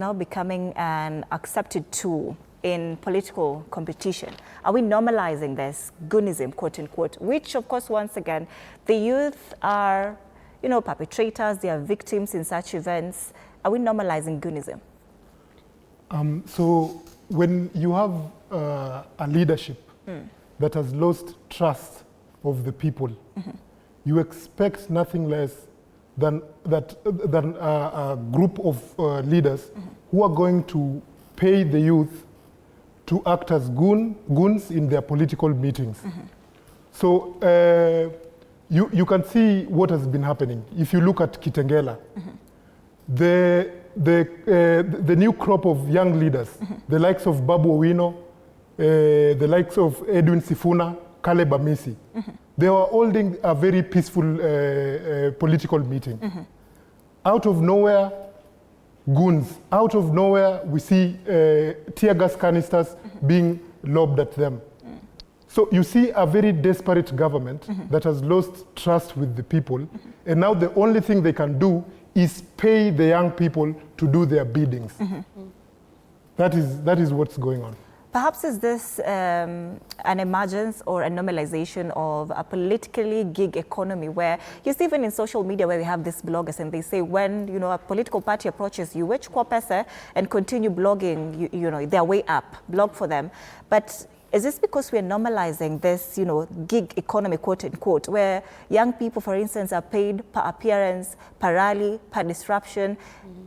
now becoming an accepted tool in political competition. Are we normalizing this goonism, quote unquote, which of course, once again, the youth are, perpetrators, they are victims in such events. Are we normalizing goonism? So when you have a leadership that has lost trust of the people, you expect nothing less than a group of leaders who are going to pay the youth to act as goons in their political meetings. So you can see what has been happening. If you look at Kitengela, the new crop of young leaders, the likes of Babu Owino, the likes of Edwin Sifuna, Caleb Amisi, they were holding a very peaceful political meeting. Out of nowhere, goons. Out of nowhere, we see tear gas canisters being lobbed at them. So you see a very desperate government that has lost trust with the people, and now the only thing they can do is pay the young people to do their biddings. That is what's going on. Perhaps is this an emergence or a normalization of a politically gig economy where you see even in social media where we have these bloggers and they say when a political party approaches you, which pesa and continue blogging, their way up, blog for them. But is this because we're normalizing this, gig economy, quote unquote, where young people, for instance, are paid per appearance, per rally, per disruption?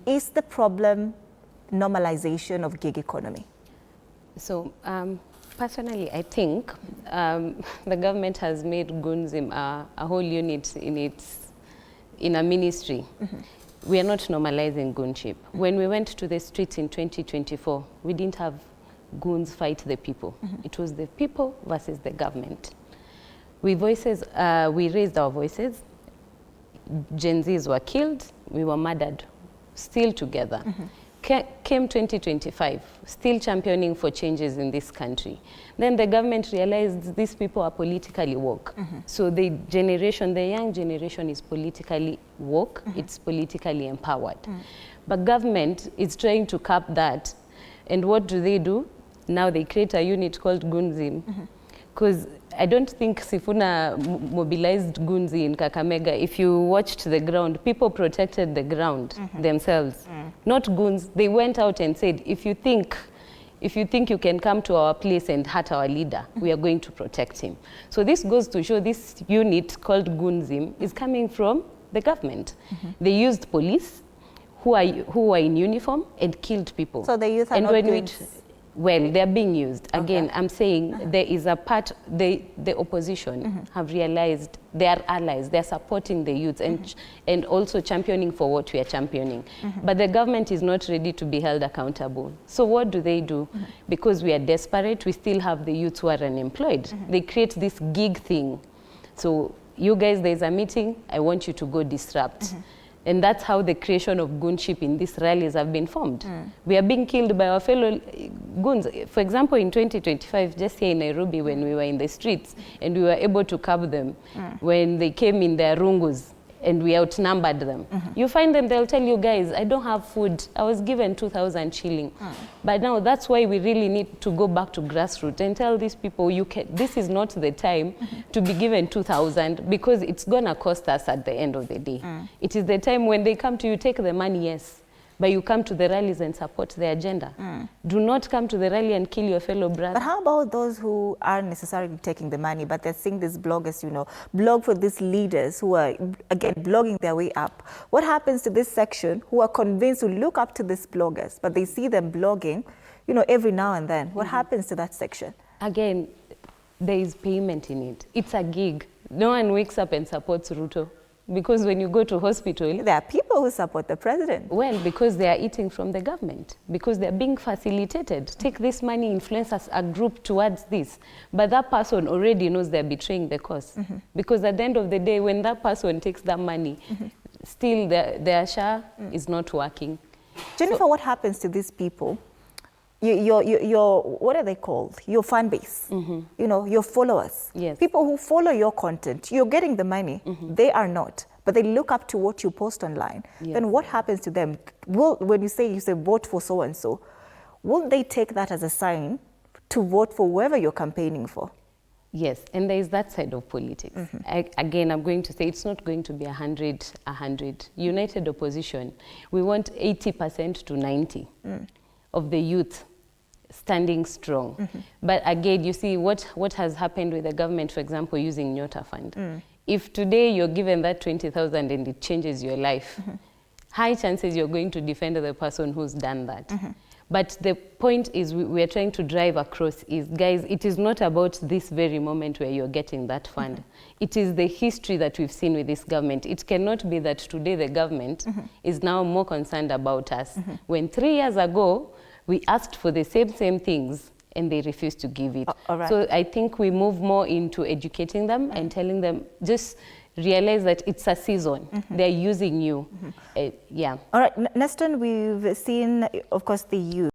Is the problem normalization of gig economy? So personally, I think the government has made goonism a whole unit in a ministry. We are not normalizing goonship. When we went to the streets in 2024, we didn't have goons fight the people. It was the people versus the government. We raised our voices. Gen Zs were killed. We were murdered, still together. Came 2025, still championing for changes in this country. Then the government realized these people are politically woke. So the young generation is politically woke, it's politically empowered. But government is trying to cap that. And what do? Now they create a unit called goonism. Because I don't think Sifuna mobilized goons in Kakamega. If you watched the ground, people protected the ground themselves, not goons. They went out and said, if you think you can come to our place and hurt our leader, we are going to protect him. So this goes to show this unit called goonism is coming from the government. They used police who are in uniform and killed people. So the youth are not good. Well, they're being used. Again, I'm saying there is a part, the opposition have realized they are allies, they're supporting the youth and also championing for what we are championing. But the government is not ready to be held accountable. So what do? Because we are desperate, we still have the youth who are unemployed. They create this gig thing. So you guys, there's a meeting, I want you to go disrupt. And that's how the creation of goonship in these rallies have been formed. We are being killed by our fellow goons. For example, in 2025, just here in Nairobi, when we were in the streets and we were able to curb them, when they came in their rungus and we outnumbered them. You find them, they'll tell you, guys, I don't have food. I was given 2,000 shilling. But now that's why we really need to go back to grassroots and tell these people, this is not the time to be given 2,000 because it's going to cost us at the end of the day. It is the time when they come to you, take the money, yes. But you come to the rallies and support the agenda. Do not come to the rally and kill your fellow brother. But how about those who aren't necessarily taking the money, but they're seeing these bloggers, blog for these leaders who are, again, blogging their way up? What happens to this section who are convinced to look up to these bloggers, but they see them blogging, every now and then? What happens to that section? Again, there is payment in it. It's a gig. No one wakes up and supports Ruto. Because when you go to hospital... There are people who support the president. Well, because they are eating from the government. Because they're being facilitated. Take this money, influence as a group towards this. But that person already knows they're betraying the cause. Because at the end of the day, when that person takes that money, still their share is not working. Jenifer, what happens to these people? Your what are they called? Your fan base, your followers. Yes. People who follow your content. You're getting the money. They are not. but they look up to what you post online, then what happens to them? When you say vote for so-and-so, will they take that as a sign to vote for whoever you're campaigning for? Yes, and there is that side of politics. Again, I'm going to say it's not going to be 100. United opposition, we want 80% to 90 of the youth standing strong. But again, you see what has happened with the government, for example, using Nyota Fund. If today you're given that 20,000 and it changes your life, high chances you're going to defend the person who's done that. But the point is we are trying to drive across is, guys, it is not about this very moment where you're getting that fund. It is the history that we've seen with this government. It cannot be that today the government is now more concerned about us. When 3 years ago, we asked for the same things and they refused to give it. All right. So I think we move more into educating them and telling them, just realize that it's a season. They're using you. Yeah. All right, Neston, we've seen, of course, the youth.